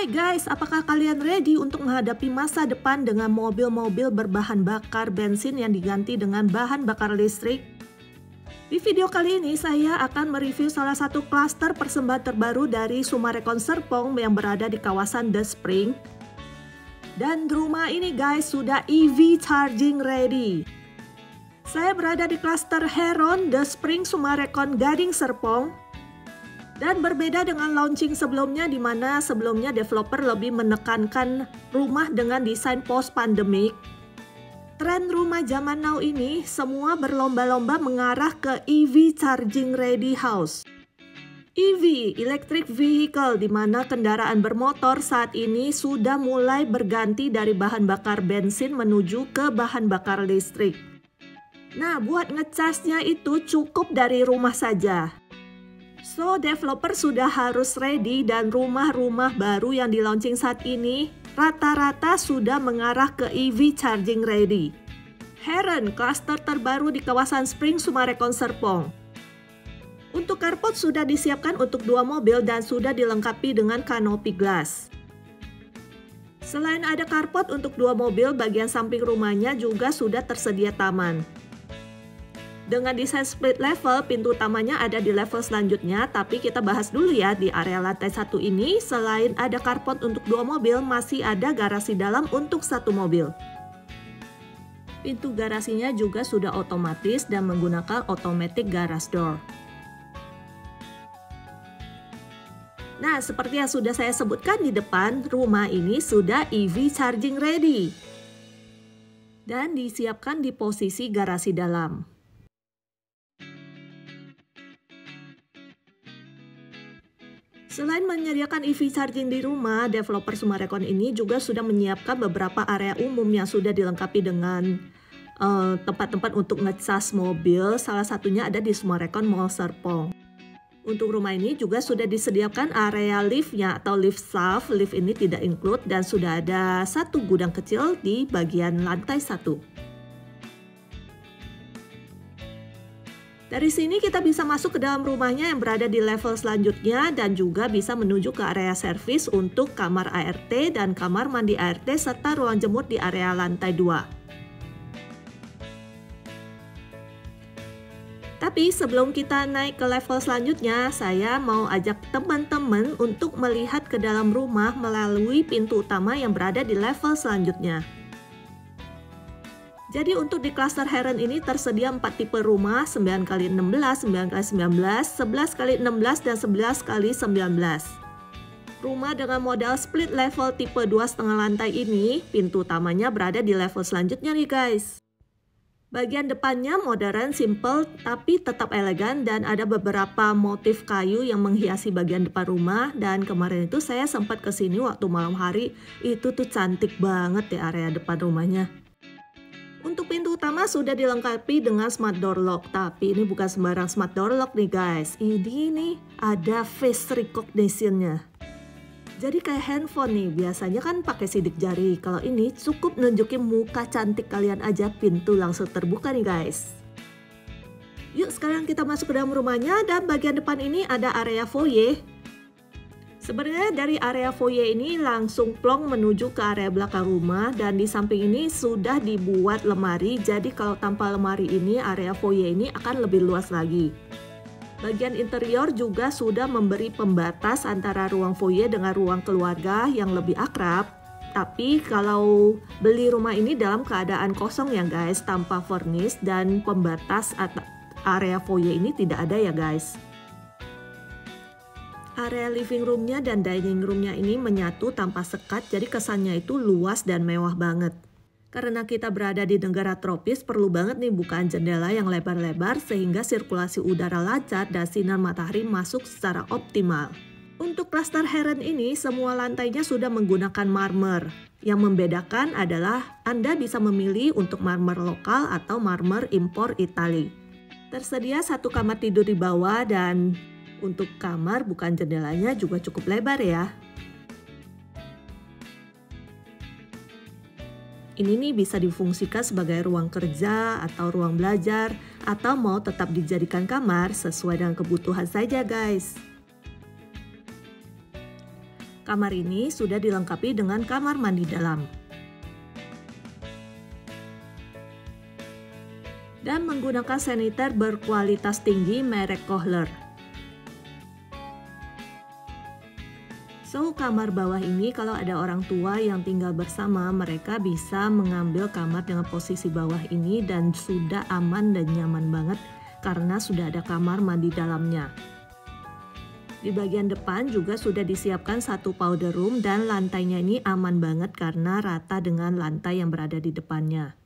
Hai guys, apakah kalian ready untuk menghadapi masa depan dengan mobil-mobil berbahan bakar bensin yang diganti dengan bahan bakar listrik? Di video kali ini saya akan mereview salah satu klaster persembahan terbaru dari Summarecon Serpong yang berada di kawasan The Spring. Dan rumah ini guys sudah EV charging ready. Saya berada di klaster Heron The Spring Summarecon Gading Serpong. Dan berbeda dengan launching sebelumnya di mana sebelumnya developer lebih menekankan rumah dengan desain post-pandemic. Tren rumah zaman now ini semua berlomba-lomba mengarah ke EV charging ready house. EV, electric vehicle, di mana kendaraan bermotor saat ini sudah mulai berganti dari bahan bakar bensin menuju ke bahan bakar listrik. Nah, buat ngecasnya itu cukup dari rumah saja. So, developer sudah harus ready dan rumah-rumah baru yang di launching saat ini rata-rata sudah mengarah ke EV charging ready. Heron, klaster terbaru di kawasan Spring Summarecon Serpong. Untuk carport sudah disiapkan untuk 2 mobil dan sudah dilengkapi dengan canopy glass. Selain ada carport untuk 2 mobil, bagian samping rumahnya juga sudah tersedia taman. Dengan desain split level, pintu utamanya ada di level selanjutnya, tapi kita bahas dulu ya di area lantai 1 ini, selain ada carport untuk 2 mobil, masih ada garasi dalam untuk 1 mobil. Pintu garasinya juga sudah otomatis dan menggunakan automatic garage door. Nah, seperti yang sudah saya sebutkan di depan, rumah ini sudah EV charging ready. Dan disiapkan di posisi garasi dalam. Selain menyediakan EV charging di rumah, developer Summarecon ini juga sudah menyiapkan beberapa area umum yang sudah dilengkapi dengan tempat-tempat untuk ngecas mobil. Salah satunya ada di Summarecon Mall Serpong. Untuk rumah ini juga sudah disediakan area liftnya atau lift shaft. Lift ini tidak include dan sudah ada 1 gudang kecil di bagian lantai 1. Dari sini kita bisa masuk ke dalam rumahnya yang berada di level selanjutnya dan juga bisa menuju ke area servis untuk kamar ART dan kamar mandi ART serta ruang jemur di area lantai 2. Tapi sebelum kita naik ke level selanjutnya, saya mau ajak teman-teman untuk melihat ke dalam rumah melalui pintu utama yang berada di level selanjutnya. Jadi untuk di klaster Heron ini tersedia 4 tipe rumah, 9x16, 9x19, 11x16, dan 11x19. Rumah dengan model split level tipe 2,5 lantai ini, pintu utamanya berada di level selanjutnya nih guys. Bagian depannya modern, simple, tapi tetap elegan dan ada beberapa motif kayu yang menghiasi bagian depan rumah. Dan kemarin itu saya sempat kesini waktu malam hari, itu tuh cantik banget di area depan rumahnya. Untuk pintu utama sudah dilengkapi dengan smart door lock, tapi ini bukan sembarang smart door lock nih guys. Ini nih ada face recognition-nya. Jadi kayak handphone nih, biasanya kan pakai sidik jari. Kalau ini cukup nunjukin muka cantik kalian aja, pintu langsung terbuka nih guys. Yuk sekarang kita masuk ke dalam rumahnya dan bagian depan ini ada area foyer. Sebenarnya dari area foyer ini langsung plong menuju ke area belakang rumah dan di samping ini sudah dibuat lemari. Jadi kalau tanpa lemari ini area foyer ini akan lebih luas lagi. Bagian interior juga sudah memberi pembatas antara ruang foyer dengan ruang keluarga yang lebih akrab. Tapi kalau beli rumah ini dalam keadaan kosong ya guys, tanpa furnish dan pembatas area foyer ini tidak ada ya guys. Area living roomnya dan dining roomnya ini menyatu tanpa sekat, jadi kesannya itu luas dan mewah banget. Karena kita berada di negara tropis, perlu banget nih bukaan jendela yang lebar-lebar sehingga sirkulasi udara lancar dan sinar matahari masuk secara optimal. Untuk klaster Heron ini, semua lantainya sudah menggunakan marmer. Yang membedakan adalah Anda bisa memilih untuk marmer lokal atau marmer impor Itali. Tersedia 1 kamar tidur di bawah dan untuk kamar bukan jendelanya juga cukup lebar ya. Ini nih bisa difungsikan sebagai ruang kerja atau ruang belajar atau mau tetap dijadikan kamar sesuai dengan kebutuhan saja guys. Kamar ini sudah dilengkapi dengan kamar mandi dalam. Dan menggunakan saniter berkualitas tinggi merek Kohler. So, kamar bawah ini kalau ada orang tua yang tinggal bersama, mereka bisa mengambil kamar dengan posisi bawah ini dan sudah aman dan nyaman banget karena sudah ada kamar mandi dalamnya. Di bagian depan juga sudah disiapkan satu powder room dan lantainya ini aman banget karena rata dengan lantai yang berada di depannya.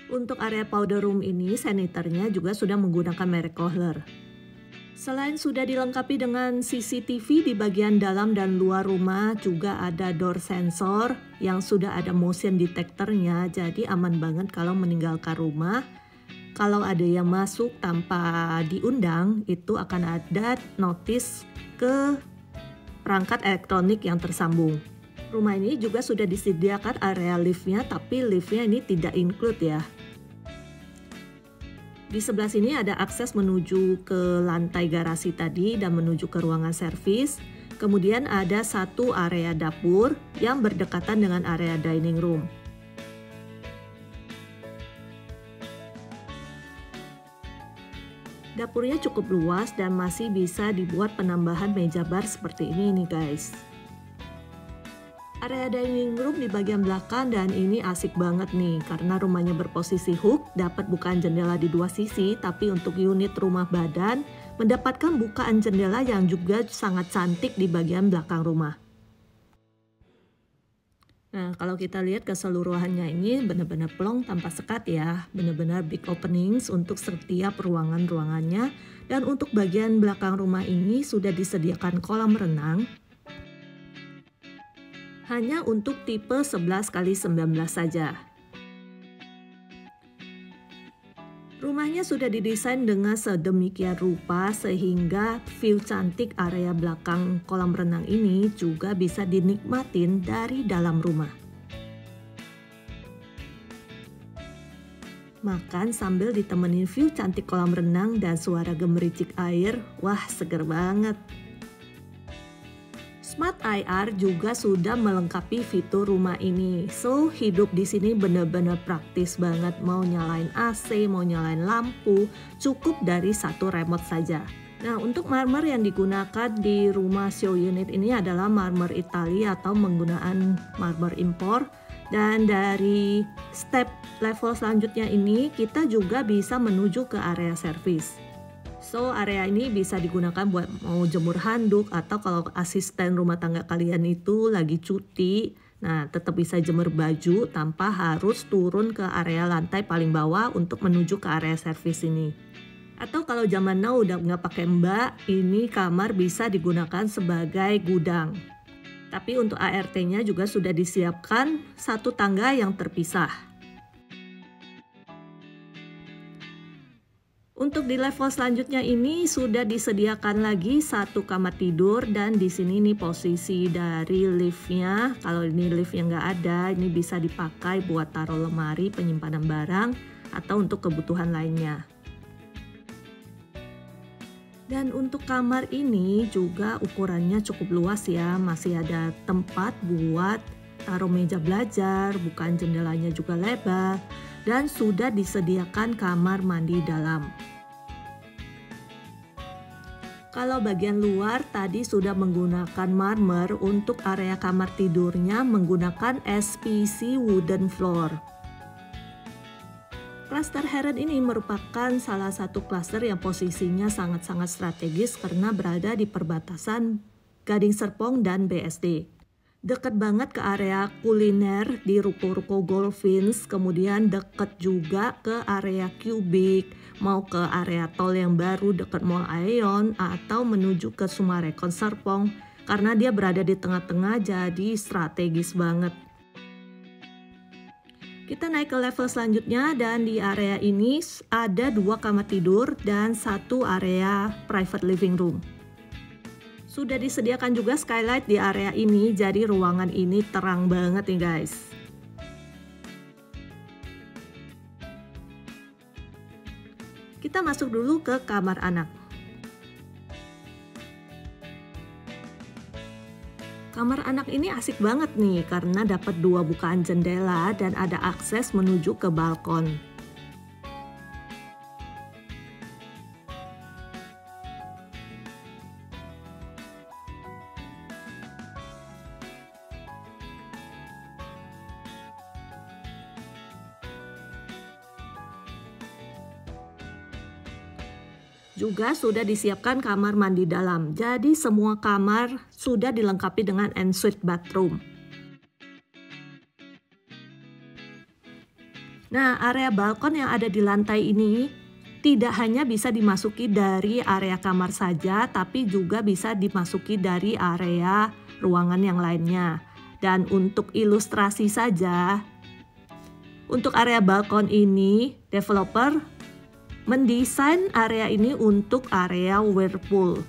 Untuk area powder room ini, saniternya juga sudah menggunakan merek Kohler. Selain sudah dilengkapi dengan CCTV di bagian dalam dan luar rumah, juga ada door sensor yang sudah ada motion detectornya, jadi aman banget kalau meninggalkan rumah. Kalau ada yang masuk tanpa diundang, itu akan ada notice ke perangkat elektronik yang tersambung. Rumah ini juga sudah disediakan area liftnya, tapi liftnya ini tidak include ya. Di sebelah sini ada akses menuju ke lantai garasi tadi dan menuju ke ruangan servis. Kemudian ada satu area dapur yang berdekatan dengan area dining room. Dapurnya cukup luas dan masih bisa dibuat penambahan meja bar seperti ini nih guys. Area dining room di bagian belakang dan ini asik banget nih karena rumahnya berposisi hook, dapat bukaan jendela di dua sisi, tapi untuk unit rumah badan mendapatkan bukaan jendela yang juga sangat cantik di bagian belakang rumah. Nah, kalau kita lihat keseluruhannya ini benar-benar plong tanpa sekat ya, benar-benar big openings untuk setiap ruangan-ruangannya. Dan untuk bagian belakang rumah ini sudah disediakan kolam renang. Hanya untuk tipe 11x19 saja. Rumahnya sudah didesain dengan sedemikian rupa sehingga view cantik area belakang kolam renang ini juga bisa dinikmatin dari dalam rumah. Makan sambil ditemenin view cantik kolam renang dan suara gemericik air, wah seger banget. Smart IR juga sudah melengkapi fitur rumah ini. So, hidup di sini benar-benar praktis banget. Mau nyalain AC, mau nyalain lampu, cukup dari satu remote saja. Nah, untuk marmer yang digunakan di rumah show unit ini adalah marmer Italia atau menggunakan marmer impor. Dan dari step level selanjutnya ini, kita juga bisa menuju ke area servis. So, area ini bisa digunakan buat mau jemur handuk atau kalau asisten rumah tangga kalian itu lagi cuti, nah tetap bisa jemur baju tanpa harus turun ke area lantai paling bawah untuk menuju ke area servis ini. Atau kalau zaman now udah nggak pakai mbak, ini kamar bisa digunakan sebagai gudang. Tapi untuk ART-nya juga sudah disiapkan satu tangga yang terpisah. Untuk di level selanjutnya ini sudah disediakan lagi satu kamar tidur dan di sini nih posisi dari liftnya. Kalau ini liftnya nggak ada, ini bisa dipakai buat taruh lemari penyimpanan barang atau untuk kebutuhan lainnya. Dan untuk kamar ini juga ukurannya cukup luas ya, masih ada tempat buat taruh meja belajar, bukan jendelanya juga lebar, dan sudah disediakan kamar mandi dalam. Kalau bagian luar tadi sudah menggunakan marmer, untuk area kamar tidurnya menggunakan SPC wooden floor. Klaster Heron ini merupakan salah satu klaster yang posisinya sangat-sangat strategis karena berada di perbatasan Gading Serpong dan BSD. Dekat banget ke area kuliner di ruko-ruko Goldfinch, kemudian dekat juga ke area Cubic, mau ke area tol yang baru dekat Mall Aeon atau menuju ke Sumarekon Serpong karena dia berada di tengah-tengah jadi strategis banget. Kita naik ke level selanjutnya dan di area ini ada 2 kamar tidur dan 1 area private living room. Sudah disediakan juga skylight di area ini, jadi ruangan ini terang banget nih guys. Kita masuk dulu ke kamar anak. Kamar anak ini asik banget nih karena dapat 2 bukaan jendela dan ada akses menuju ke balkon. Juga sudah disiapkan kamar mandi dalam, jadi semua kamar sudah dilengkapi dengan ensuite bathroom. Nah, area balkon yang ada di lantai ini tidak hanya bisa dimasuki dari area kamar saja, tapi juga bisa dimasuki dari area ruangan yang lainnya. Dan untuk ilustrasi saja, untuk area balkon ini, developer mendesain area ini untuk area whirlpool.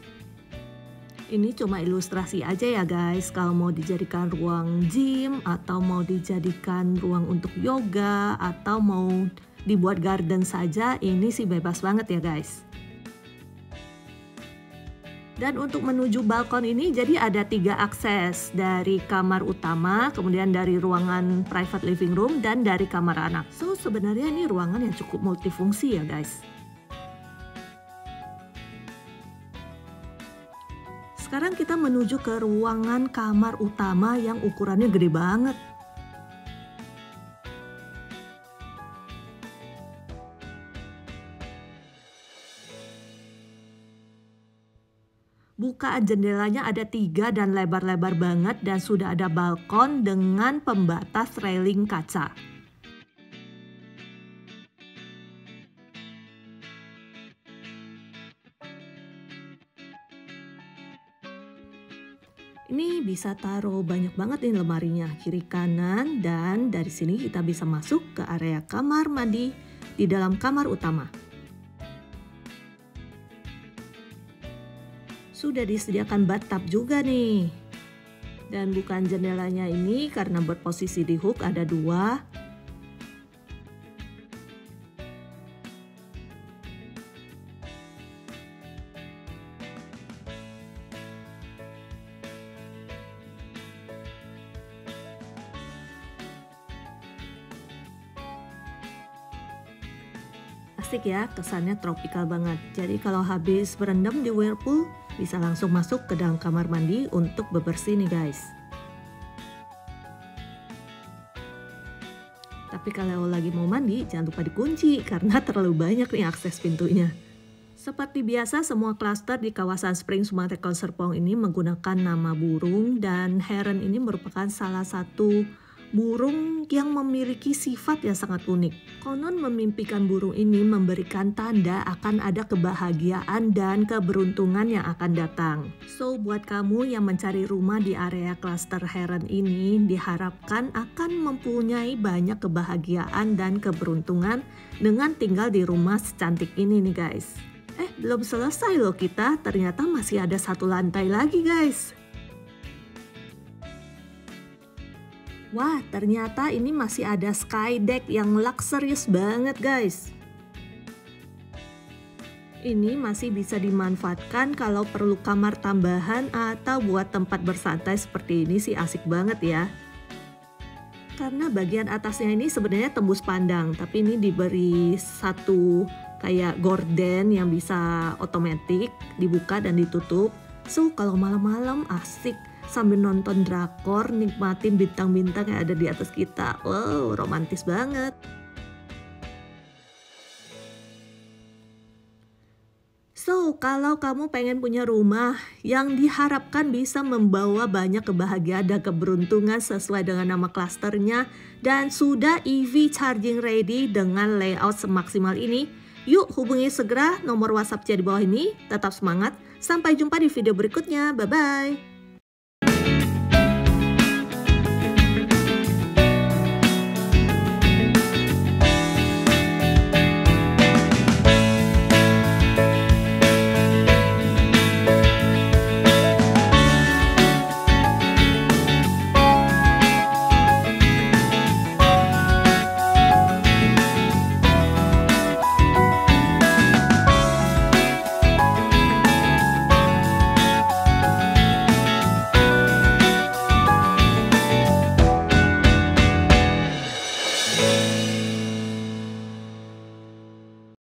Ini cuma ilustrasi aja ya guys, kalau mau dijadikan ruang gym atau mau dijadikan ruang untuk yoga atau mau dibuat garden saja, ini sih bebas banget ya guys. Dan untuk menuju balkon ini jadi ada 3 akses, dari kamar utama, kemudian dari ruangan private living room, dan dari kamar anak. So sebenarnya ini ruangan yang cukup multifungsi ya guys. Sekarang kita menuju ke ruangan kamar utama yang ukurannya gede banget. Bukaan jendelanya ada 3 dan lebar-lebar banget dan sudah ada balkon dengan pembatas railing kaca. Ini bisa taruh banyak banget nih lemarinya, kiri kanan, dan dari sini kita bisa masuk ke area kamar mandi di dalam kamar utama. Sudah disediakan bathtub juga nih. Dan bukan jendelanya ini karena berposisi di hook ada 2. Asik ya, kesannya tropikal banget. Jadi kalau habis berendam di whirlpool, bisa langsung masuk ke dalam kamar mandi untuk bebersih nih guys. Tapi kalau lagi mau mandi, jangan lupa dikunci karena terlalu banyak nih akses pintunya. Seperti biasa, semua klaster di kawasan Spring Sumatera Kepulauan Serpong ini menggunakan nama burung, dan heron ini merupakan salah satu burung yang memiliki sifat yang sangat unik. Konon memimpikan burung ini memberikan tanda akan ada kebahagiaan dan keberuntungan yang akan datang. So, buat kamu yang mencari rumah di area klaster heron ini, diharapkan akan mempunyai banyak kebahagiaan dan keberuntungan dengan tinggal di rumah secantik ini nih guys. Belum selesai loh kita, ternyata masih ada 1 lantai lagi guys. Wah, ternyata ini masih ada sky deck yang luxurious banget guys. Ini masih bisa dimanfaatkan kalau perlu kamar tambahan atau buat tempat bersantai seperti ini sih asik banget ya. Karena bagian atasnya ini sebenarnya tembus pandang, tapi ini diberi satu kayak gorden yang bisa otomatis dibuka dan ditutup. So, kalau malam-malam asik sambil nonton drakor, nikmatin bintang-bintang yang ada di atas kita. Wow, romantis banget. So, kalau kamu pengen punya rumah yang diharapkan bisa membawa banyak kebahagiaan dan keberuntungan sesuai dengan nama klasternya, dan sudah EV charging ready dengan layout semaksimal ini, yuk hubungi segera nomor WhatsApp di bawah ini. Tetap semangat, sampai jumpa di video berikutnya, bye-bye.